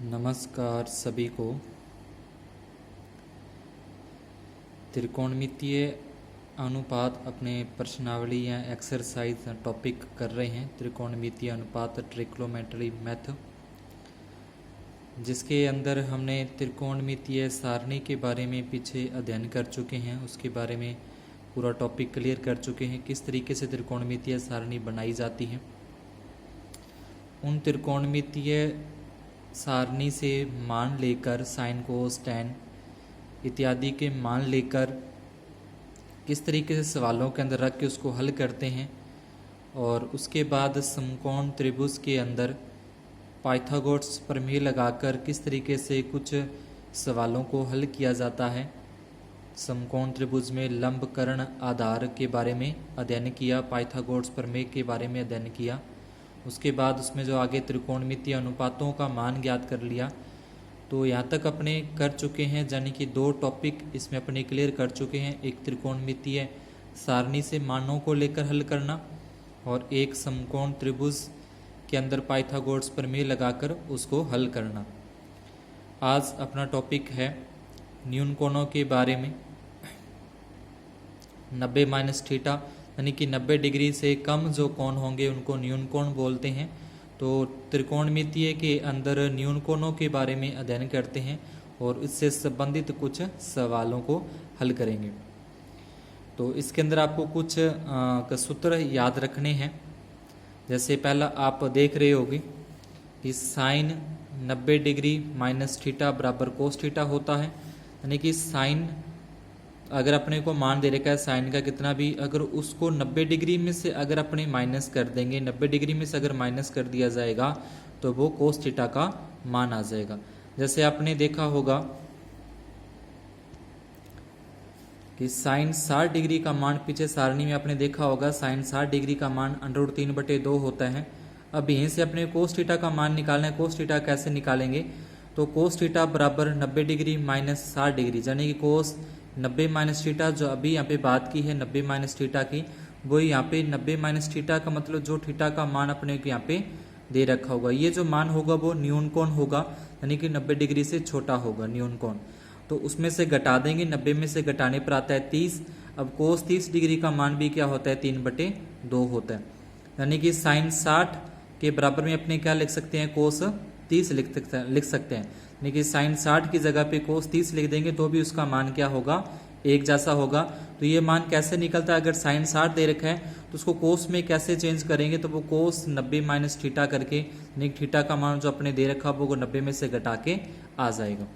नमस्कार सभी को। त्रिकोणमितीय अनुपात अपने प्रश्नावली या एक्सरसाइज टॉपिक कर रहे हैं। त्रिकोणमितीय अनुपात ट्रिग्नोमेट्री मेथड, जिसके अंदर हमने त्रिकोणमितीय सारणी के बारे में पीछे अध्ययन कर चुके हैं। उसके बारे में पूरा टॉपिक क्लियर कर चुके हैं, किस तरीके से त्रिकोणमितीय सारणी बनाई जाती है। उन त्रिकोणमितीय सारणी से मान लेकर साइन कोस टैन इत्यादि के मान लेकर किस तरीके से सवालों के अंदर रख के उसको हल करते हैं, और उसके बाद समकोण त्रिभुज के अंदर पाइथागोरस प्रमेय लगाकर किस तरीके से कुछ सवालों को हल किया जाता है। समकोण त्रिभुज में लंब कर्ण आधार के बारे में अध्ययन किया, पाइथागोरस प्रमेय के बारे में अध्ययन किया। उसके बाद उसमें जो आगे त्रिकोणमितीय अनुपातों का मान ज्ञात कर लिया। तो यहाँ तक अपने कर चुके हैं, यानी कि 2 टॉपिक इसमें अपने क्लियर कर चुके हैं। एक त्रिकोणमितीय सारणी से मानों को लेकर हल करना, और एक समकोण त्रिभुज के अंदर पाइथागोरस प्रमेय लगाकर उसको हल करना। आज अपना टॉपिक है न्यून कोणों के बारे में। 90 - θ यानी कि 90 डिग्री से कम जो कोण होंगे उनको न्यून कोण बोलते हैं। तो त्रिकोणमितीय के अंदर न्यून कोणों के बारे में अध्ययन करते हैं और इससे संबंधित कुछ सवालों को हल करेंगे। तो इसके अंदर आपको कुछ सूत्र याद रखने हैं। जैसे पहला आप देख रहे होगे कि साइन 90 डिग्री माइनस थीटा बराबर कोस थीटा होता है। यानी कि साइन अगर अपने को मान दे रखा है साइन का कितना भी, अगर उसको 90 डिग्री में से अगर अपने माइनस कर देंगे, 90 डिग्री में से अगर माइनस कर दिया जाएगा तो वो कोस थीटा का मान आ जाएगा। जैसे आपने देखा होगा कि साइन 60 डिग्री का मान पीछे सारणी में आपने देखा होगा, साइन 60 डिग्री का मान √3/2 होता है। अब यहीं से अपने कोस थीटा का मान निकालना है। कोस थीटा कैसे निकालेंगे? तो कोस थीटा बराबर 90 डिग्री माइनस 60 डिग्री, यानी कि कोस 90 - थीटा जो अभी यहाँ पे बात की है 90 - थीटा की, वो यहाँ पे 90 - थीटा का मतलब जो थीटा का मान अपने को यहाँ पे दे रखा होगा, ये जो मान होगा वो न्यून कोण होगा, यानी कि 90 डिग्री से छोटा होगा न्यून कोण। तो उसमें से घटा देंगे, 90 में से घटाने पर आता है 30। अब कोस 30 डिग्री का मान भी क्या होता है? 3/2 होता है। यानी कि साइन 60 के बराबर में अपने क्या लिख सकते हैं? कोस 30 लिख सकते हैं। यानी कि साइन 60 की जगह पे कोस 30 लिख देंगे तो भी उसका मान क्या होगा? एक जैसा होगा। तो ये मान कैसे निकलता है? अगर साइन 60 दे रखा है तो उसको कोस में कैसे चेंज करेंगे? तो वो कोस 90 - थीटा करके, यानी थीटा का मान जो अपने दे रखा वो 90 में से घटा के आ जाएगा।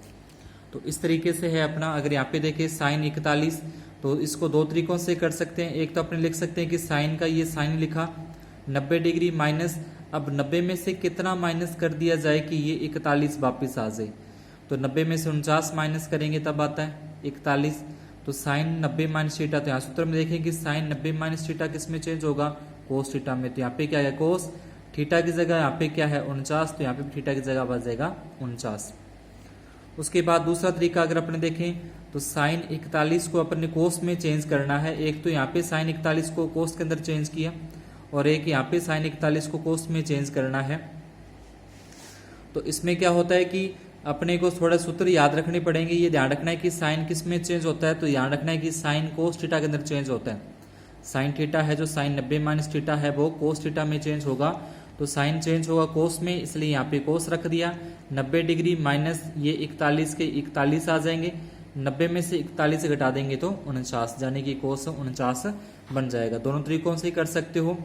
तो इस तरीके से है अपना। अगर यहाँ पे देखें साइन 41, तो इसको 2 तरीकों से कर सकते हैं। एक तो अपने लिख सकते हैं कि साइन का ये साइन लिखा 90 डिग्री माइनस, अब 90 में से कितना माइनस कर दिया जाए कि ये 41 वापस आ जाए? तो 90 में से 49 माइनस करेंगे तब आता है 41। तो साइन 90 - थीटा, तो यहाँ सूत्र में देखें कि साइन 90 - थीटा किस में चेंज होगा? कोस थीटा में। तो यहाँ पे क्या है? कोस थीटा की जगह यहाँ पे क्या है? 49। तो यहाँ पे थीटा की जगह बच जाएगा 49। उसके बाद दूसरा तरीका अगर अपने देखें तो साइन 41 को अपने कोस में चेंज करना है। एक तो यहाँ पे साइन 41 को कोस के अंदर चेंज किया, और एक यहाँ पे साइन 41 को कोस में चेंज करना है। तो इसमें क्या होता है कि अपने को थोड़ा सूत्र याद रखने पड़ेंगे। ये ध्यान रखना है कि साइन किस में चेंज होता है, तो ध्यान रखना है कि साइन कोस थीटा के अंदर चेंज होता है। साइन थीटा है जो साइन 90 - थीटा है वो कोस थीटा में चेंज होगा। तो साइन चेंज होगा कोस में, इसलिए यहाँ पे कोस रख दिया। 90 डिग्री माइनस ये 41 के 41 आ जाएंगे, 90 में से 41 घटा देंगे तो 49, यानी कि कोस 49 बन जाएगा। दोनों तरीकों से कर सकते हो।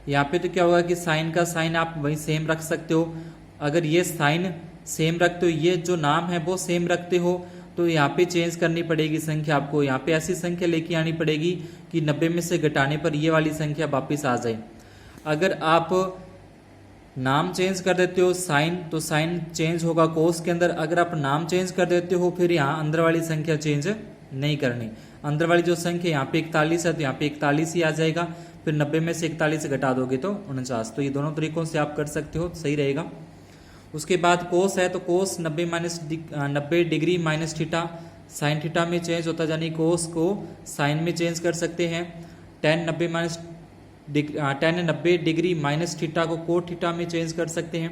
यहाँ पे तो क्या होगा कि साइन का साइन आप वही सेम रख सकते हो। अगर ये साइन सेम रखते हो, ये जो नाम है वो सेम रखते हो, तो यहाँ पे चेंज करनी पड़ेगी संख्या आपको। यहाँ पे ऐसी संख्या लेके आनी पड़ेगी कि 90 में से घटाने पर ये वाली संख्या वापस आ जाए। अगर आप नाम चेंज कर देते हो साइन, तो साइन चेंज होगा कोस के अंदर। अगर आप नाम चेंज कर देते हो फिर यहाँ अंदर वाली संख्या चेंज नहीं करनी। अंदर वाली जो संख्या यहाँ पे 41 है तो यहाँ पे 41 ही आ जाएगा। फिर 90 में से 41 घटा दोगे तो 49। तो ये दोनों तरीकों से आप कर सकते हो, सही रहेगा। उसके बाद कोस है तो कोस 90 degree minus theta sine theta में चेंज होता है, यानी कोस को साइन में चेंज कर सकते हैं। टेन 90 डिग्री माइनस थीटा को कोट थीटा में चेंज कर सकते हैं।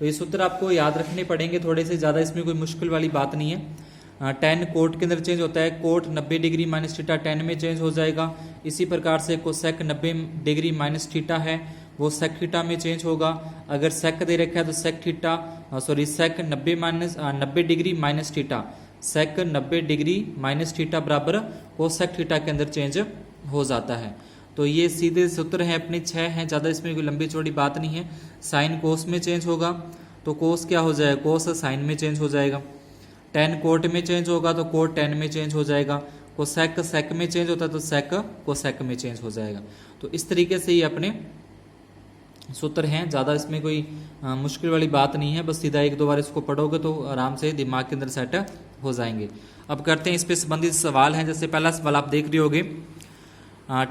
तो ये सूत्र आपको याद रखने पड़ेंगे थोड़े से, ज़्यादा इसमें कोई मुश्किल वाली बात नहीं है। टेन कोट के अंदर चेंज होता है, cot 90 degree minus theta tan में चेंज हो जाएगा। इसी प्रकार से कोसेक 90 डिग्री माइनस थीटा है वो सेक थीटा में चेंज होगा। अगर सेक दे रखा है तो sec theta sec 90 degree minus theta, sec 90 degree minus theta बराबर कोसेक थीटा के अंदर चेंज हो जाता है। तो ये सीधे सूत्र हैं अपने 6 हैं, ज़्यादा इसमें कोई लंबी चौड़ी बात नहीं है। साइन कोस में चेंज होगा तो कोस क्या हो जाएगा, कोस साइन में चेंज हो जाएगा। टेन कोट में चेंज होगा तो कोट टेन में चेंज हो जाएगा। कोसेक सेक में चेंज होता है तो सेक कोसेक में चेंज हो जाएगा। तो इस तरीके से ये अपने सूत्र हैं, ज़्यादा इसमें कोई मुश्किल वाली बात नहीं है। बस सीधा एक दो बार इसको पढ़ोगे तो आराम से दिमाग के अंदर सेट हो जाएंगे। अब करते हैं इस पे संबंधित सवाल हैं। जैसे पहला सवाल आप देख रहे होगे,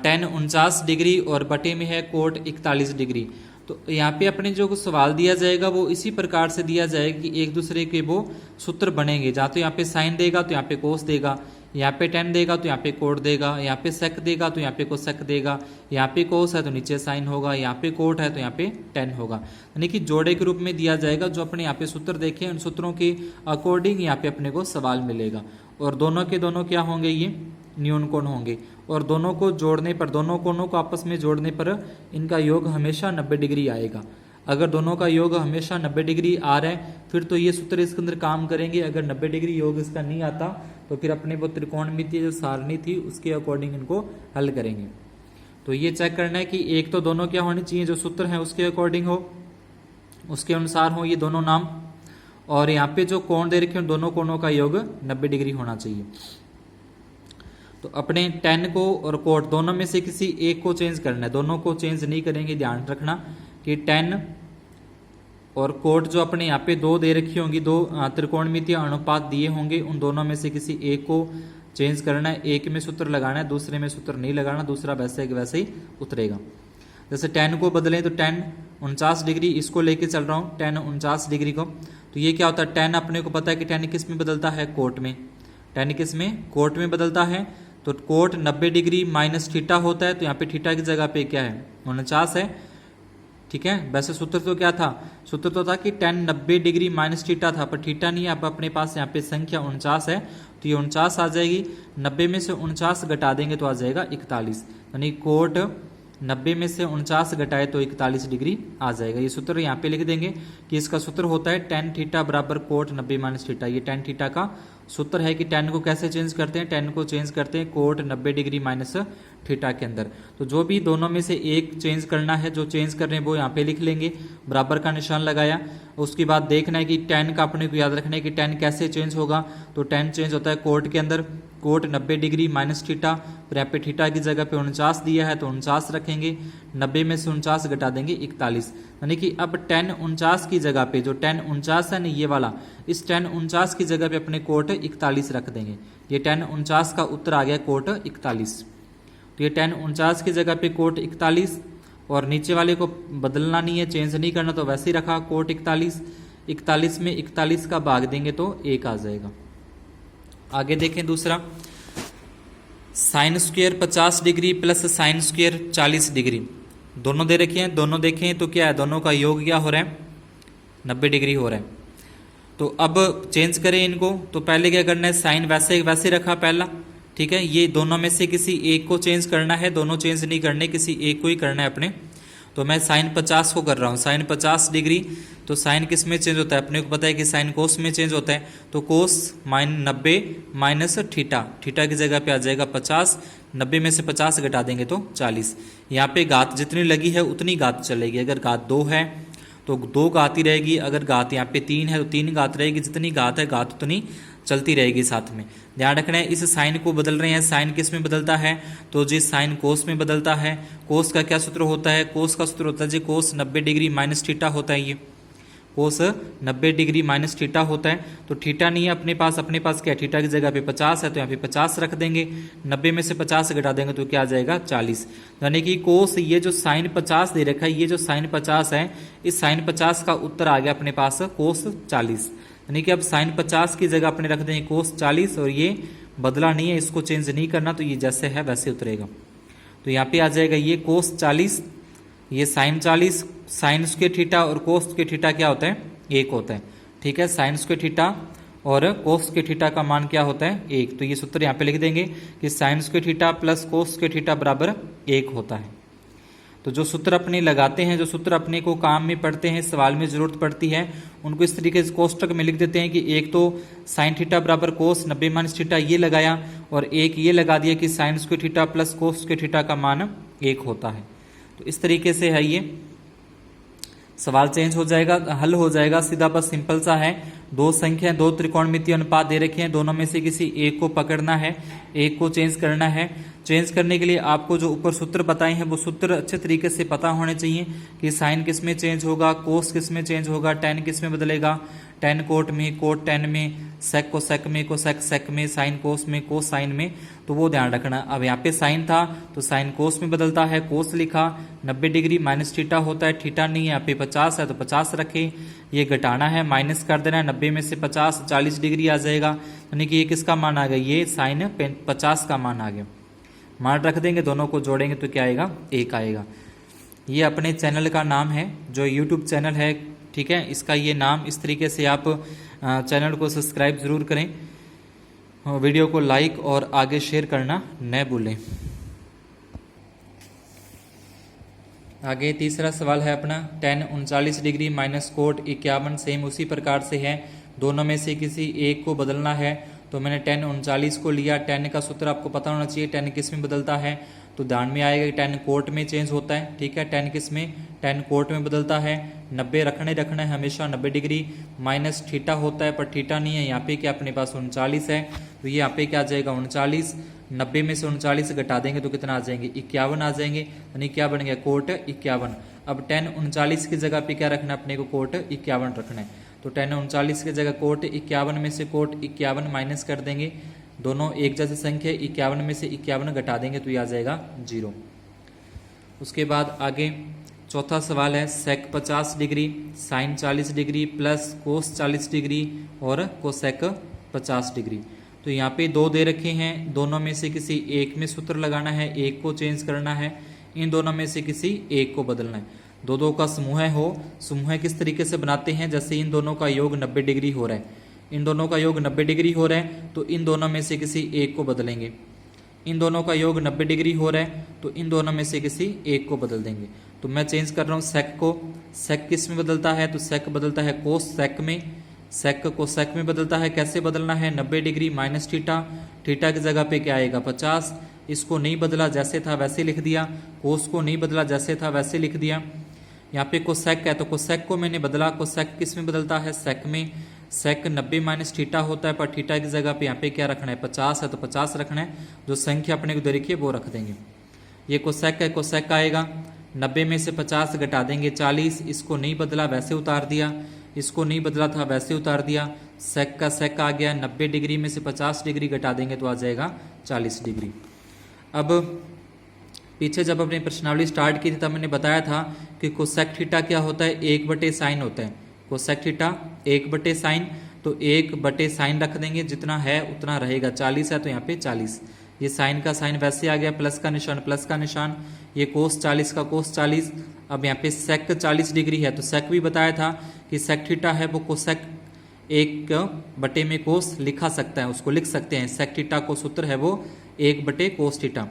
टेन 49 डिग्री और बटे में है कोट 41 डिग्री। तो यहाँ पे अपने जो सवाल दिया जाएगा वो इसी प्रकार से दिया जाएगा कि एक दूसरे के वो सूत्र बनेंगे। जहाँ तो यहाँ पे साइन देगा तो यहाँ पे कोस देगा, यहाँ पे टेन देगा तो यहाँ पे कोट देगा, यहाँ पे सेक देगा तो यहाँ पे कोसेक देगा, यहाँ पे कोस है तो नीचे साइन होगा, यहाँ पे कोट है तो यहाँ पे टेन होगा। यानी कि जोड़े के रूप में दिया जाएगा। जो अपने यहाँ पे सूत्र देखे उन सूत्रों के अकॉर्डिंग यहाँ पे अपने को सवाल मिलेगा। और दोनों के दोनों क्या होंगे, ये न्यून कोण होंगे। और दोनों को जोड़ने पर, दोनों कोणों को आपस में जोड़ने पर इनका योग हमेशा 90 डिग्री आएगा। अगर दोनों का योग हमेशा 90 डिग्री आ रहा है फिर तो ये सूत्र इसके अंदर काम करेंगे। अगर 90 डिग्री योग इसका नहीं आता तो फिर अपने वो त्रिकोणमितीय जो सारणी थी उसके अकॉर्डिंग इनको हल करेंगे। तो ये चेक करना है कि एक तो दोनों क्या होने चाहिए, जो सूत्र है उसके अकॉर्डिंग हो, उसके अनुसार हो ये दोनों नाम। और यहाँ पे जो कोण दे रखे हैं दोनों कोणों का योग 90 डिग्री होना चाहिए। तो अपने टेन को और कोट दोनों में से किसी एक को चेंज करना है, दोनों को चेंज नहीं करेंगे। ध्यान रखना कि टेन और कोट जो अपने यहाँ पे दो दे रखी होंगी, दो त्रिकोणमितीय अनुपात दिए होंगे, उन दोनों में से किसी एक को चेंज करना है। एक में सूत्र लगाना है, दूसरे में सूत्र नहीं लगाना, दूसरा वैसे वैसे ही उतरेगा। जैसे टेन को बदलें तो टेन 49 डिग्री, इसको लेके चल रहा हूँ टेन 49 डिग्री को। तो ये क्या होता है, टेन अपने को पता है कि टेन किस में बदलता है, कोट में। टेन किस में, कोट में बदलता है। तो कोट 90 डिग्री माइनस थीटा होता है। तो यहाँ पे थीटा की जगह पे क्या है, 49 है। ठीक है, वैसे सूत्र तो क्या था, सूत्र तो था कि टेन 90 डिग्री माइनस थीटा था, पर थीटा नहीं है। अब अपने पास यहाँ पे संख्या 49 है तो ये 49 आ जाएगी। 90 में से 49 घटा देंगे तो आ जाएगा 41। यानी कोट 90 में से 49 घटाए तो 41 डिग्री आ जाएगा। ये सूत्र यहाँ पे लिख देंगे कि इसका सूत्र होता है टेन थीटा बराबर कोट 90 माइनस थीटा। ये टेन थीटा का सूत्र है कि टेन को कैसे चेंज करते हैं, टेन को चेंज करते हैं कोट 90 डिग्री माइनस थीटा के अंदर। तो जो भी दोनों में से एक चेंज करना है, जो चेंज कर रहे हैं वो यहाँ पे लिख लेंगे, बराबर का निशान लगाया। उसके बाद देखना है कि टेन का अपने को याद रखना है कि टेन कैसे चेंज होगा। तो टेन चेंज होता है कोट के अंदर, कोट 90 डिग्री माइनस थीटा, फिर यहाँ पे थीटा की जगह पे 49 दिया है तो 49 रखेंगे। 90 में से 49 घटा देंगे 41। यानी कि अब टेन 49 की जगह पे, जो टेन 49 है ना ये वाला, इस टेन 49 की जगह पे अपने कोट 41 रख देंगे। ये टेन 49 का उत्तर आ गया कोट 41। तो ये टेन 49 की जगह पे कोट 41, और नीचे वाले को बदलना नहीं है, चेंज नहीं करना, तो वैसे ही रखा कोट 41। 41 में 41 का भाग देंगे तो 1 आ जाएगा। आगे देखें दूसरा, sine square 50 degree plus sine square 40 degree, दोनों दे रखे हैं। दोनों देखें तो क्या है, दोनों का योग क्या हो रहा है, 90 डिग्री हो रहा है। तो अब चेंज करें इनको। तो पहले क्या करना है, साइन वैसे वैसे रखा पहला, ठीक है। ये दोनों में से किसी एक को चेंज करना है, दोनों चेंज नहीं करने, किसी एक को ही करना है अपने। तो मैं साइन 50 को कर रहा हूँ, साइन 50 डिग्री। तो साइन किस में चेंज होता है, अपने को पता है कि साइन कोस में चेंज होता है। तो कोस 90 माइनस थीटा, थीटा की जगह पे आ जाएगा 50। 90 में से 50 घटा देंगे तो 40। यहाँ पे घात जितनी लगी है उतनी घात चलेगी। अगर घात 2 है तो 2 घात ही रहेगी, अगर घात यहाँ पे 3 है तो 3 घात रहेगी। जितनी घात है घात उतनी चलती रहेगी साथ में। ध्यान रखना है, इस साइन को बदल रहे हैं। साइन किस में बदलता है, तो जी साइन कोस में बदलता है। कोस का क्या सूत्र होता है, कोस का सूत्र होता है जी कोस 90 डिग्री माइनस थीटा होता है। ये कोस 90 डिग्री माइनस थीटा होता है। तो थीटा नहीं है अपने पास क्या है, थीटा की जगह पे 50 है तो यहाँ पे 50 रख देंगे। 90 में से 50 घटा देंगे तो क्या आ जाएगा 40। यानी कि कोस, ये जो साइन 50 दे रखा है, ये जो साइन 50 है, इस साइन 50 का उत्तर आ गया अपने पास कोस 40। यानी कि अब साइन 50 की जगह अपने रख देंगे कोस 40, और ये बदला नहीं है, इसको चेंज नहीं करना, तो ये जैसे है वैसे उतरेगा। तो यहाँ पे आ जाएगा ये कोस 40, ये साइन 40, साइन स्क्वायर थीटा और कोस स्क्वायर थीटा क्या होता है 1 होता है। ठीक है, साइन स्क्वायर थीटा और कोस स्क्वायर थीटा का मान क्या होता है 1। तो ये सूत्र यहाँ पे लिख देंगे कि sine square theta plus cos square theta बराबर 1 होता है। तो जो सूत्र अपने लगाते हैं, जो सूत्र अपने को काम में पढ़ते हैं, सवाल में जरूरत पड़ती है, उनको इस तरीके से कोष्टक में लिख देते हैं कि एक तो साइन थीटा बराबर कोस 90 माइनस थीटा ये लगाया, और एक ये लगा दिया कि sine square theta plus cos square theta का मान 1 होता है। तो इस तरीके से है ये सवाल चेंज हो जाएगा, हल हो जाएगा सीधा, बस सिंपल सा है। दो संख्या, दो त्रिकोणमितीय अनुपात दे रखे हैं, दोनों में से किसी एक को पकड़ना है, एक को चेंज करना है। चेंज करने के लिए आपको जो ऊपर सूत्र बताए हैं वो सूत्र अच्छे तरीके से पता होने चाहिए कि साइन किस में चेंज होगा, कोस किस में चेंज होगा, टेन किस में बदलेगा, टेन कोट में, कोट टेन में, सेक को सेक में, को सेक सेक में, साइन कोस में, कोस साइन में, तो वो ध्यान रखना। अब यहाँ पे साइन था तो साइन कोस में बदलता है, कोस लिखा, 90 डिग्री माइनस थीटा होता है, थीटा नहीं है, यहाँ पे 50 है तो 50 रखे, ये घटाना है, माइनस कर देना है, 90 में से 50 40 डिग्री आ जाएगा, यानी कि ये किसका मान आ गया, ये साइन 50 का मान आ गया। मान रख देंगे, दोनों को जोड़ेंगे तो क्या आएगा 1 आएगा। ये अपने चैनल का नाम है, जो यूट्यूब चैनल है, ठीक है, इसका ये नाम, इस तरीके से आप चैनल को सब्सक्राइब जरूर करें, वीडियो को लाइक और आगे शेयर करना न भूलें। आगे तीसरा सवाल है अपना, tan 39 degree minus cot 51, same उसी प्रकार से है, दोनों में से किसी एक को बदलना है। तो मैंने tan 39 को लिया, tan का सूत्र आपको पता होना चाहिए, tan किस में बदलता है, तो ध्यान में आएगा कि tan कोट में चेंज होता है। ठीक है, tan किस में, tan कोट में बदलता है, 90 रखना है हमेशा, 90 डिग्री माइनस थीटा होता है, पर थीटा नहीं है, यहाँ पे क्या अपने पास 39 है, तो ये यहाँ पे क्या आ जाएगा 39, 90 में से 39 घटा देंगे तो कितना आ जाएंगे 51 आ जाएंगे, यानी क्या बन गया कोट 51। अब tan 39 की जगह पे क्या रखना है अपने को, कोट 51 रखना है, तो tan 39 की जगह कोट 51 में से कोट 51 माइनस कर देंगे, दोनों एक जैसी संख्या, 51 में से 51 घटा देंगे तो ये आ जाएगा 0। उसके बाद आगे चौथा सवाल है, सेक 50 degree sine 40 degree plus cos 40 degree और कोसेक 50 डिग्री। तो यहाँ पे दो दे रखे हैं, दोनों में से किसी एक में सूत्र लगाना है, एक को चेंज करना है, इन दोनों में से किसी एक को बदलना है। दो दो का समूह हो, समूह किस तरीके से बनाते हैं, जैसे इन दोनों का योग 90 डिग्री हो रहा है, इन दोनों का योग 90 डिग्री हो रहा है, तो इन दोनों में से किसी एक को बदलेंगे। इन दोनों का योग 90 डिग्री हो रहा है, तो इन दोनों में से किसी एक को बदल देंगे। तो मैं चेंज कर रहा हूँ सेक को, सेक किस में बदलता है, तो सेक बदलता है कोस सेक में, सेक को सेक में बदलता है, कैसे बदलना है, 90 डिग्री माइनस थीटा, थीटा की जगह पे क्या आएगा 50, इसको नहीं बदला जैसे था वैसे लिख दिया, कोस को नहीं बदला जैसे था वैसे लिख दिया। यहाँ पे कोसेक है तो कोसेक को मैंने बदला, कोसेक किस में बदलता है, सेक में, सेक 90 माइनस थीटा होता है, पर थीटा की जगह पे यहाँ पे क्या रखना है 50 है तो 50 रखना है, जो संख्या अपने को दे रखी है वो रख देंगे। ये कोसेक है, कोसेक आएगा 90 में से 50 घटा देंगे 40, इसको नहीं बदला वैसे उतार दिया, इसको नहीं बदला था वैसे उतार दिया, सेक का सेक आ गया, 90 डिग्री में से 50 डिग्री घटा देंगे तो आ जाएगा 40 डिग्री। अब पीछे जब अपनी प्रश्नावली स्टार्ट की थी तब मैंने बताया था कि कोसेक थीटा क्या होता है, 1/sin होता है, कोसेक थीटा 1/sin, तो 1/sin रख देंगे, जितना है उतना रहेगा, 40 है तो यहाँ पे 40, ये साइन का साइन वैसे आ गया, प्लस का निशान प्लस का निशान, ये कोस 40 का कोस 40। अब यहाँ पे सेक 40 डिग्री है, तो सेक भी बताया था कि सेक थीटा है वो कोसेक 1 में कोस लिखा सकता है, उसको लिख सकते हैं, सेक थीटा को सूत्र है वो 1/cos थीटा,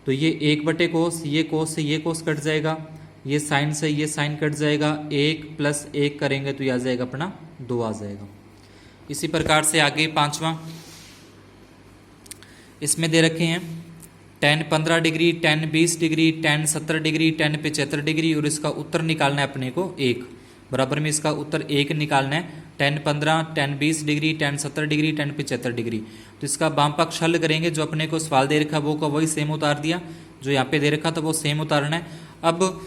तो ये 1/cos, ये कोस से ये कोस कट जाएगा, ये साइन से ये साइन कट जाएगा, 1 + 1 करेंगे तो ये आ जाएगा अपना 2 आ जाएगा। इसी प्रकार से आगे पांचवा, इसमें दे रखे हैं tan 15 degree, tan 20 degree, tan 70 degree, tan 75 degree, और इसका उत्तर निकालना है अपने को 1, बराबर में इसका उत्तर 1 निकालना है, tan 15, tan 20 degree, tan 70 degree, tan 75 degree. तो इसका वाम पक्ष हल करेंगे, जो अपने को सवाल दे रखा वो का वही सेम उतार दिया, जो यहाँ पे दे रखा था वो सेम उतारना है। अब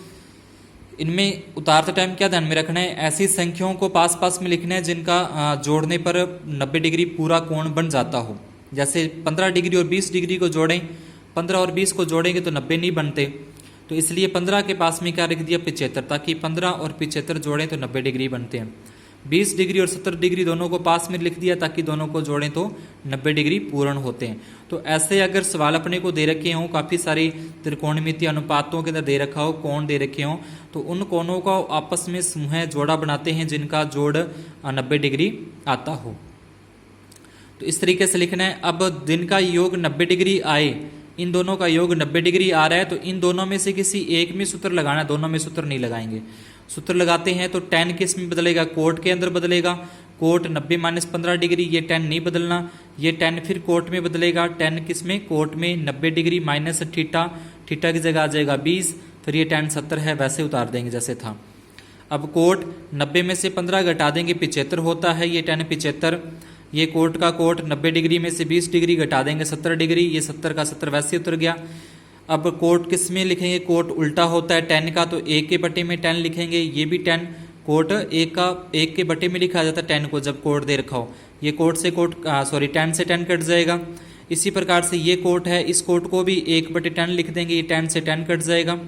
इनमें उतारते टाइम क्या ध्यान में रखना है, ऐसी संख्याओं को पास पास में लिखना है जिनका जोड़ने पर 90 डिग्री पूरा कोण बन जाता हो। जैसे 15 डिग्री और 20 डिग्री को जोड़ें, 15 और 20 को जोड़ेंगे तो 90 नहीं बनते, तो इसलिए 15 के पास में क्या लिख दिया 75, ताकि 15 और 75 जोड़ें तो 90 डिग्री बनते हैं। 20 डिग्री और 70 डिग्री दोनों को पास में लिख दिया ताकि दोनों को जोड़ें तो 90 डिग्री पूर्ण होते हैं। तो ऐसे अगर सवाल अपने को दे रखे हों, काफ़ी सारे त्रिकोणमितीय अनुपातों के अंदर दे रखा हो, कोण दे रखे हों, तो उन कोणों का आपस में समूह जोड़ा बनाते हैं जिनका जोड़ 90 डिग्री आता हो। तो इस तरीके से लिखना है। अब जिनका योग 90 डिग्री आए, इन दोनों का योग 90 डिग्री आ रहा है, तो इन दोनों में से किसी एक में सूत्र लगाना, दोनों में सूत्र नहीं लगाएंगे। सूत्र लगाते हैं तो tan किस में बदलेगा, कोट के अंदर बदलेगा। कोट 90 माइनस 15 डिग्री, ये tan नहीं बदलना, ये tan फिर कोट में बदलेगा। tan किस में, कोट में 90 डिग्री माइनस थीटा, थीटा की जगह आ जाएगा 20, फिर ये tan 70 है, वैसे उतार देंगे जैसे था। अब कोट 90 में से 15 घटा देंगे 75 होता है, ये tan 75, ये कोट का कोट 90 डिग्री में से 20 डिग्री घटा देंगे 70 डिग्री, ये 70 का 70 वैसे उतर गया। अब कोट किस में लिखेंगे, कोट उल्टा होता है tan का, तो 1 के बटे में tan लिखेंगे, ये भी tan, कोट 1 के बटे में लिखा जाता है tan को जब कोट दे रखा हो। ये कोट से कोट tan से tan कट जाएगा। इसी प्रकार से ये कोट है, इस कोट को भी 1 बटे tan लिख देंगे, ये tan से tan कट जाएगा।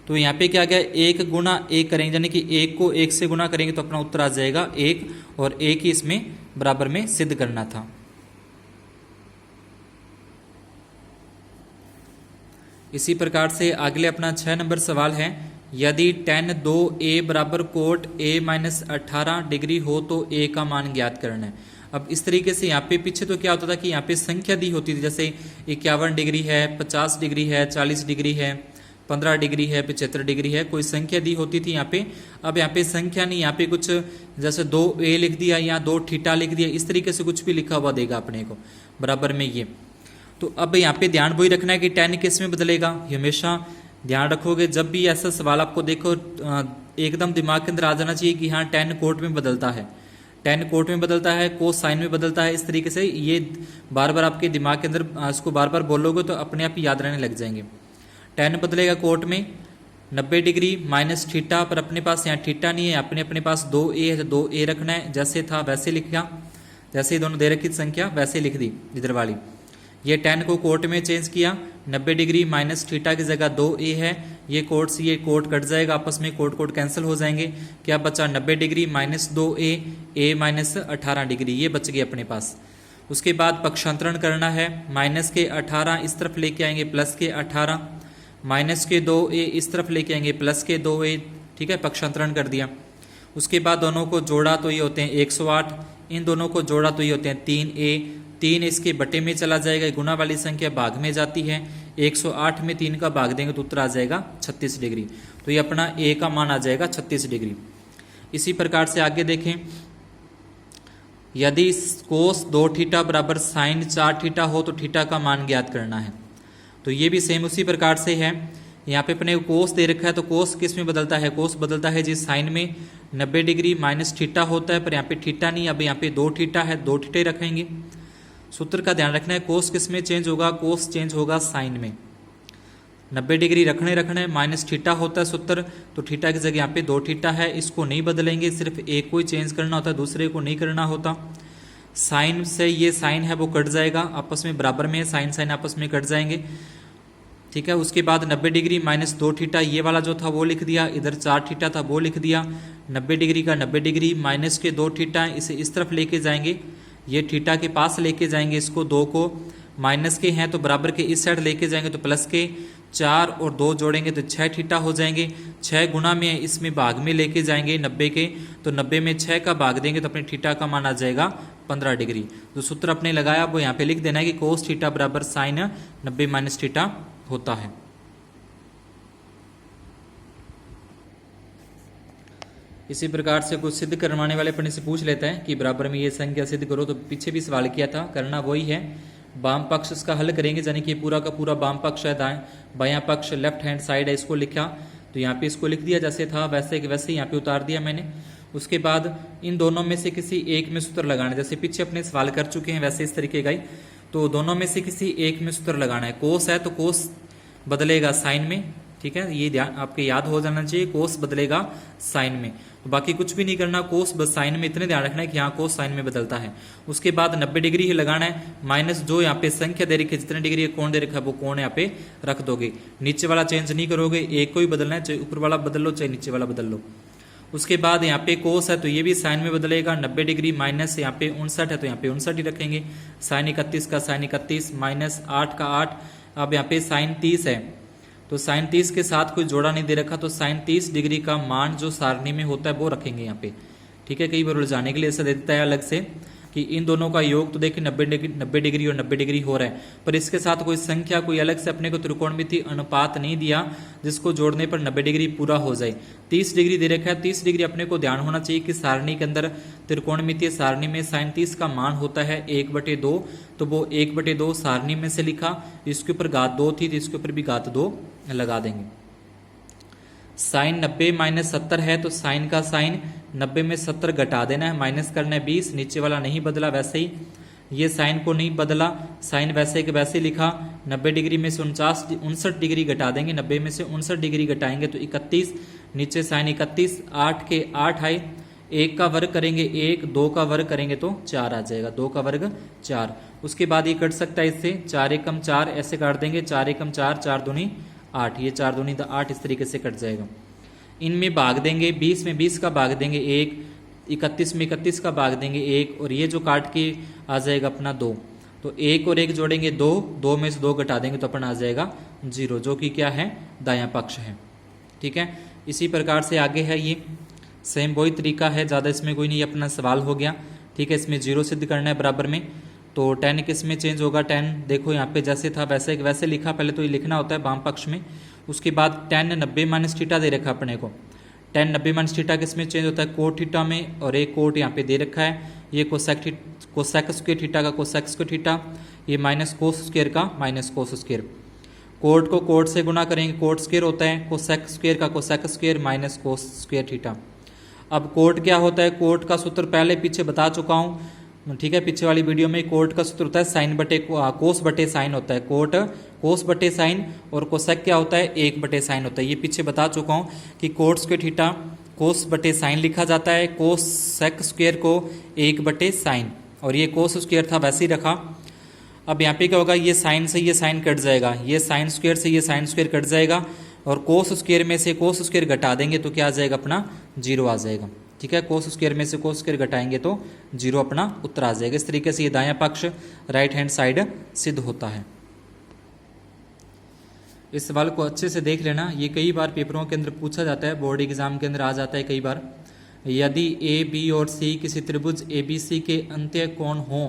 तो यहाँ पे क्या गया, 1 गुना 1 करेंगे, यानी कि 1 को 1 से गुना करेंगे तो अपना उत्तर आ जाएगा 1, और 1 ही इसमें बराबर में सिद्ध करना था। इसी प्रकार से अगले अपना 6 नंबर सवाल है, यदि tan 2a बराबर कोट a माइनस 18 डिग्री हो तो a का मान ज्ञात करना है। अब इस तरीके से यहाँ पे पीछे तो क्या होता था कि यहाँ पे संख्या दी होती थी, जैसे 51 डिग्री है, 50 डिग्री है, 40 डिग्री है, 15 डिग्री है, 75 डिग्री है, कोई संख्या दी होती थी यहाँ पे। अब यहाँ पे संख्या नहीं, यहाँ पे कुछ जैसे 2a लिख दिया या 2 थीटा लिख दिया, इस तरीके से कुछ भी लिखा हुआ देगा अपने को बराबर में ये। तो अब यहाँ पे ध्यान वही रखना है कि tan किस में बदलेगा, हमेशा ध्यान रखोगे जब भी ऐसा सवाल आपको देखो एकदम दिमाग के अंदर आ जाना चाहिए कि हाँ tan कोट में बदलता है, tan कोट में बदलता है, कोस साइन में बदलता है। इस तरीके से ये बार बार आपके दिमाग के अंदर इसको बार बार बोलोगे तो अपने आप याद रहने लग जाएंगे। tan बदलेगा कोट में 90 डिग्री माइनस थीटा, पर अपने पास यहाँ थीटा नहीं है, अपने पास 2a है, तो 2a रखना है, जैसे था वैसे लिखा, जैसे ही दोनों दे रखी संख्या वैसे लिख दी इधर वाली। ये tan को कोट में चेंज किया, 90 डिग्री माइनस थीटा की जगह 2a है, ये कोट से ये कोट कट जाएगा, आपस में कोट कैंसिल हो जाएंगे। क्या बचा, 90 degree minus 2a, a minus 18 degree, ये बच गई अपने पास। उसके बाद पक्षांतरण करना है, माइनस के 18 इस तरफ लेके आएंगे प्लस के 18, माइनस के 2a इस तरफ लेके आएंगे प्लस के 2a, ठीक है, पक्षांतरण कर दिया। उसके बाद दोनों को जोड़ा तो ये होते हैं 108, इन दोनों को जोड़ा तो ये होते हैं 3a, 3 इसके बटे में चला जाएगा, गुना वाली संख्या भाग में जाती है, 108 में 3 का भाग देंगे तो उत्तर आ जाएगा 36 डिग्री। तो ये अपना a का मान आ जाएगा 36 डिग्री। इसी प्रकार से आगे देखें, यदि कोस 2 थीटा बराबर साइन 4 थीटा हो तो थीटा का मान ज्ञात करना है। तो ये भी सेम उसी प्रकार से है, यहाँ पे अपने कोस दे रखा है, तो कोस किस में बदलता है, कोस बदलता है जी साइन में। 90 डिग्री माइनस थीटा होता है, पर यहाँ पे थीटा नहीं, अब यहाँ पे 2 थीटा है, 2 थीटे रखेंगे। सूत्र का ध्यान रखना है, कोस किस में चेंज होगा, कोस चेंज होगा साइन में। 90 डिग्री रखना है, माइनस थीटा होता है सूत्र, तो थीटा की जगह यहाँ पे 2 थीटा है, इसको नहीं बदलेंगे, सिर्फ एक को ही चेंज करना होता है, दूसरे को नहीं करना होता। साइन से ये साइन है वो कट जाएगा, आपस में बराबर में है, साइन साइन आपस में कट जाएंगे, ठीक है। उसके बाद 90 डिग्री माइनस 2 थीटा, ये वाला जो था वो लिख दिया, इधर 4 थीटा था वो लिख दिया। 90 डिग्री का 90 डिग्री माइनस के 2 थीटा, इसे इस तरफ लेके जाएंगे, ये थीटा के पास लेके जाएंगे, इसको 2 को माइनस के हैं तो बराबर के इस साइड लेके जाएंगे तो प्लस के, 4 और 2 जोड़ेंगे तो 6 थीटा हो जाएंगे। 6 गुना में इसमें भाग में लेके जाएंगे 90 के, तो 90 में 6 का भाग देंगे तो अपने थीटा का मान आ जाएगा 15 डिग्री। तो सूत्र अपने लगाया वो यहाँ पे लिख देना है कि कोस थीटा बराबर साइन 90 माइनस थीटा होता है। इसी प्रकार से कुछ सिद्ध करवाने वाले अपने से पूछ लेते हैं कि बराबर में ये संख्या सिद्ध करो, तो पीछे भी सवाल किया था, करना वही है। वाम पक्ष इसका हल करेंगे, यानी कि पूरा का पूरा वाम पक्ष है, बायां पक्ष लेफ्ट हैंड साइड है, इसको लिखा तो यहाँ पे इसको लिख दिया जैसे था वैसे वैसे यहाँ पे उतार दिया मैंने। उसके बाद इन दोनों में से किसी एक में सूत्र लगाना है, जैसे पीछे अपने सवाल कर चुके हैं वैसे इस तरीके का ही, तो दोनों में से किसी एक में सूत्र लगाना है। कोस है तो कोस बदलेगा साइन में, ठीक है, ये ध्यान आपके याद हो जाना चाहिए, कोस बदलेगा साइन में, तो बाकी कुछ भी नहीं करना, कोस बस साइन में इतने ध्यान रखना है कि हाँ कोस साइन में बदलता है। उसके बाद 90 डिग्री ही लगाना है, माइनस जो यहाँ पे संख्या दे रखी है, जितने डिग्री कोण दे रखा है वो कोण यहाँ पे रख दोगे, नीचे वाला चेंज नहीं करोगे, एक को ही बदलना है, चाहे ऊपर वाला बदल लो चाहे नीचे वाला बदल लो। उसके बाद यहाँ पे कोस है तो ये भी साइन में बदलेगा, 90 डिग्री माइनस यहाँ पे 59 है तो यहाँ पे 59 ही रखेंगे, साइन 31 का साइन 31 माइनस 8 का 8। अब यहाँ पे साइन 30 है तो साइन 30 के साथ कोई जोड़ा नहीं दे रखा, तो साइन 30 डिग्री का मान जो सारणी में होता है वो रखेंगे यहाँ पे। ठीक है, कई बार उलझाने के लिए ऐसा दे देता है अलग से कि इन दोनों का योग तो देखिए 90 डिग्री और 90 डिग्री हो रहा है, पर इसके साथ कोई संख्या कोई अलग से अपने को त्रिकोणमितीय अनुपात नहीं दिया जिसको जोड़ने पर 90 डिग्री पूरा हो जाए। 30 डिग्री दे रखा है, 30 डिग्री अपने को ध्यान होना चाहिए कि सारणी के अंदर त्रिकोणमितीय सारणी में साइन 30 का मान होता है 1/2, तो वो 1/2 सारणी में से लिखा, इसके ऊपर घात 2 थी तो इसके ऊपर भी घात 2 लगा देंगे। साइन 90 माइनस 70 है तो साइन का साइन 90 में 70 घटा देना है, माइनस करना है 20, नीचे वाला नहीं बदला वैसे ही, ये साइन को नहीं बदला, साइन वैसे के वैसे लिखा। 90 डिग्री में से 59 डिग्री घटा देंगे, 90 में से 59 डिग्री घटाएंगे तो 31, नीचे साइन 31, 8 के 8 आए, 1 का वर्ग करेंगे 1, 2 का वर्ग करेंगे तो 4 आ जाएगा, 2 का वर्ग 4। उसके बाद ये कट सकता है इससे, 4 एकम 4 ऐसे काट देंगे, 4 एकम 4, 4 दूनी 8, ये 4 दूनी 8 इस तरीके से कट जाएगा। इनमें भाग देंगे, 20 में 20 का भाग देंगे 1, 31 में 31 का भाग देंगे 1, और ये जो काट के आ जाएगा अपना 2, तो 1 और 1 जोड़ेंगे 2, 2 में से 2 घटा देंगे तो अपना आ जाएगा 0, जो कि क्या है, दायां पक्ष है। ठीक है, इसी प्रकार से आगे है ये सेम वही तरीका है, ज़्यादा इसमें कोई नहीं, अपना सवाल हो गया। ठीक है, इसमें 0 सिद्ध करना है बराबर में, तो tan किस में चेंज होगा, tan देखो यहाँ पे जैसे था वैसे लिखा, पहले तो ये लिखना होता है वाम पक्ष में। उसके बाद tan 90 माइनस थीटा दे रखा अपने को, tan 90 माइनस थीटा किस में चेंज होता है, कोट थीटा में, और एक कोट यहाँ पे दे रखा है, ये कोसेक स्क्वायर थीटा का कोसेक स्क्वायर थीटा, ये माइनस कोस स्क्वायर का माइनस कोस स्क्वायर। कोट को कोट से गुणा करेंगे, कोट स्क्वायर होता है, कोसेक स्क्वायर का cosec square minus cos square theta. अब कोट क्या होता है, कोट का सूत्र पहले पीछे बता चुका हूँ। ठीक है, पीछे वाली वीडियो में कोट का सूत्र होता है साइन बटे कोस बटे साइन होता है, कोट कोस बटे साइन, और कोसेक क्या होता है 1/साइन होता है। ये पीछे बता चुका हूँ कि कोट स्क्वायर थीटा कोस बटे साइन लिखा जाता है, कोसेक स्क्वायर को 1/साइन, और ये कोस स्क्वायर था वैसे ही रखा। अब यहाँ पे क्या होगा, ये साइन से ये साइन कट जाएगा, ये साइन स्क्वायर से ये साइन स्क्वायर कट जाएगा, और कोस स्क्वायर में से कोस स्क्वायर घटा देंगे तो क्या आ जाएगा, अपना 0 आ जाएगा। ठीक है, कोस स्क्वायर में से कोस स्क्वायर घटाएंगे तो 0 अपना उत्तर आ जाएगा। इस तरीके से ये दायां पक्ष राइट हैंड साइड सिद्ध होता है। इस सवाल को अच्छे से देख लेना, ये कई बार पेपरों के अंदर पूछा जाता है, बोर्ड एग्जाम के अंदर आ जाता है कई बार। यदि ए बी और सी किसी त्रिभुज ABC के अंत्य कोण हो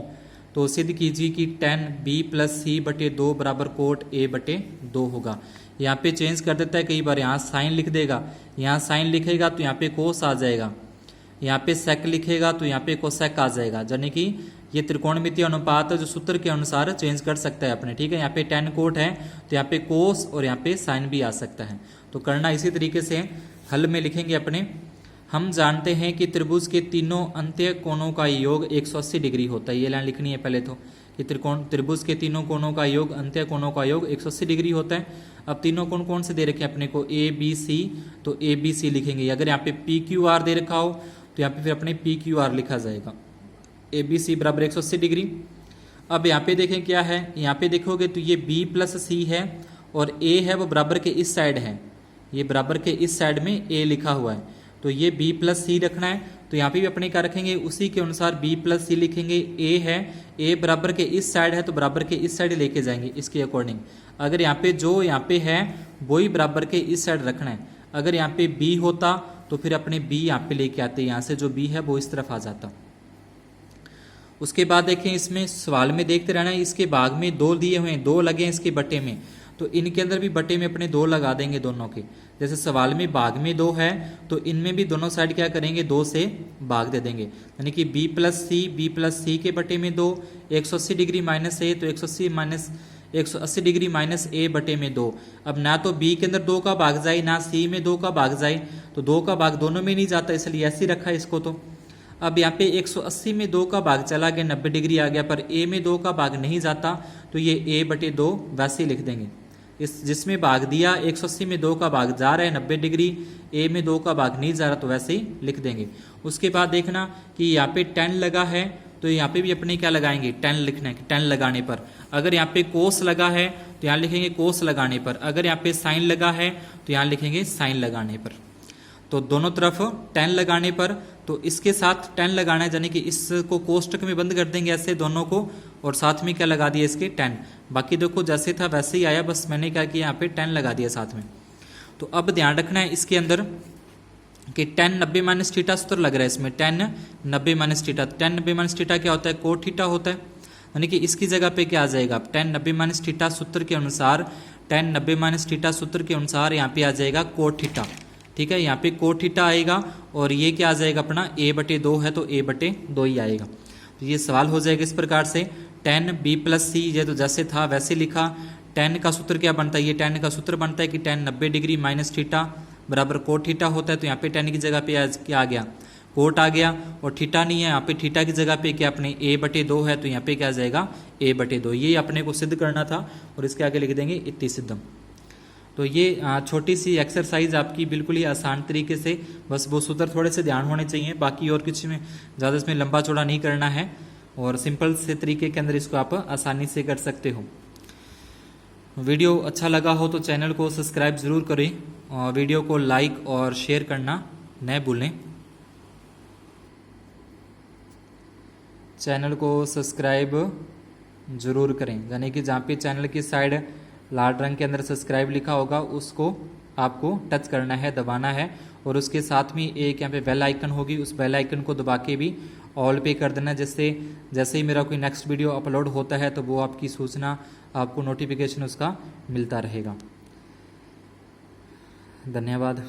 तो सिद्ध कीजिए कि tan B + C/2 बराबर कोट A/2 होगा। यहाँ पे चेंज कर देता है कई बार, यहाँ साइन लिख देगा, यहाँ साइन लिखेगा तो यहाँ पे कोस आ जाएगा, यहाँ पे सेक लिखेगा तो यहाँ पे कोसेक आ जाएगा, यानी कि ये त्रिकोणमितीय अनुपात जो सूत्र के अनुसार चेंज कर सकता है अपने। ठीक है, यहाँ पे tan कोट है तो यहाँ पे कोस और यहाँ पे साइन भी आ सकता है, तो करना इसी तरीके से। हल में लिखेंगे अपने, हम जानते हैं कि त्रिभुज के तीनों अंत्य कोणों का योग 180 डिग्री होता है। ये लाइन लिखनी है पहले तो, कि त्रिभुज के तीनों कोणों का योग, अंत्य कोणों का योग 180 डिग्री होता है। अब तीनों कोण कौन से दे रखे हैं अपने को, ABC, तो ABC लिखेंगे। अगर यहाँ पे PQR दे रखा हो तो यहाँ पे फिर अपने PQR लिखा जाएगा, ABC बराबर 180 डिग्री। अब यहाँ पे देखें क्या है, यहाँ पे देखोगे तो ये B + C है, और A है वो बराबर के इस साइड है, ये बराबर के इस साइड में A लिखा हुआ है, तो ये B + C रखना है, तो यहाँ पे भी अपने क्या रखेंगे, उसी के अनुसार B + C लिखेंगे। A है, A बराबर के इस साइड है तो बराबर के इस साइड लेके जाएंगे इसके अकॉर्डिंग। अगर यहाँ पे जो यहाँ पे है वही बराबर के इस साइड रखना है। अगर यहाँ पे B होता तो फिर अपने B यहाँ पे लेके आते, यहाँ से जो B है वो इस तरफ आ जाता। उसके बाद देखें, इसमें सवाल में देखते रहना है, इसके भाग में 2 दिए हुए हैं, 2 लगे हैं इसके बटे में, तो इनके अंदर भी बटे में अपने 2 लगा देंगे दोनों के। जैसे सवाल में भाग में 2 है तो इनमें भी दोनों साइड क्या करेंगे, 2 से भाग दे देंगे, यानी कि B + C के बटे में 2, 180 डिग्री माइनस A, तो 180 डिग्री माइनस A/2। अब ना तो B के अंदर 2 का भाग जाए, ना C में 2 का भाग जाए, तो 2 का भाग दोनों में नहीं जाता, इसलिए ऐसे ही रखा है इसको। तो अब यहाँ पे 180 में 2 का भाग चला गया, 90 डिग्री आ गया, पर A में 2 का भाग नहीं जाता, तो ये A/2 वैसे ही लिख देंगे। इस जिसमें भाग दिया 180 में 2 का भाग जा रहा है 90 डिग्री, A में 2 का भाग नहीं जा रहा, तो वैसे ही लिख देंगे। उसके बाद देखना कि यहाँ पे tan लगा है, तो यहाँ पे भी अपने क्या लगाएंगे, tan लिखना है, tan लगाने पर। अगर यहाँ पे कोस लगा है तो यहाँ लिखेंगे कोस लगाने पर। अगर यहाँ पे साइन लगा है तो यहाँ लिखेंगे साइन लगाने पर। तो दोनों तरफ 10 लगाने पर, तो इसके साथ 10 लगाना है, यानी कि इसको कोष्टक में बंद कर देंगे ऐसे दोनों को, और साथ में क्या लगा दिया इसके 10। बाकी देखो जैसे था वैसे ही आया, बस मैंने क्या किया यहाँ पे 10 लगा दिया साथ में। तो अब ध्यान रखना है इसके अंदर कि tan 90 माइनस थीटा सूत्र लग रहा है इसमें, tan 90 minus theta. tan 90 minus theta क्या होता है, कोट थीटा होता है, यानी कि इसकी जगह पे क्या आ जाएगा, tan 90 माइनस थीटा सूत्र के अनुसार, tan 90 माइनस थीटा सूत्र के अनुसार यहाँ पे आ जाएगा कोट थीटा। ठीक है, यहाँ पे कोट थीटा आएगा, और ये क्या आ जाएगा अपना a/2 है तो a/2 ही आएगा। तो ये सवाल हो जाएगा इस प्रकार से, tan b प्लस सी, ये तो जैसे था वैसे लिखा। tan का सूत्र क्या बनता है, ये tan का सूत्र बनता है कि tan 90 डिग्री माइनस थीटा बराबर कोट थीटा होता है। तो यहाँ पे tan की जगह पे क्या आ गया, कोट आ गया, और थीटा नहीं है यहाँ पे, थीटा की जगह पे क्या अपने a/2 है, तो यहाँ पे क्या आ जाएगा a/2। ये अपने को सिद्ध करना था, और इसके आगे लिख देंगे इति सिद्धम। तो ये छोटी सी एक्सरसाइज आपकी बिल्कुल ही आसान तरीके से, बस वो सूत्र थोड़े से ध्यान होने चाहिए, बाकी और कुछ में ज़्यादा इसमें लंबा चौड़ा नहीं करना है, और सिंपल से तरीके के अंदर इसको आप आसानी से कर सकते हो। वीडियो अच्छा लगा हो तो चैनल को सब्सक्राइब ज़रूर करें, और वीडियो को लाइक और शेयर करना न भूलें। चैनल को सब्सक्राइब ज़रूर करें, यानी कि जहाँ पे चैनल की साइड लाल रंग के अंदर सब्सक्राइब लिखा होगा उसको आपको टच करना है, दबाना है, और उसके साथ में एक यहाँ पे बेल आइकन होगी, उस बेल आइकन को दबा के भी ऑल पे कर देना, जिससे जैसे ही मेरा कोई नेक्स्ट वीडियो अपलोड होता है तो वो आपकी सूचना, आपको नोटिफिकेशन उसका मिलता रहेगा। धन्यवाद।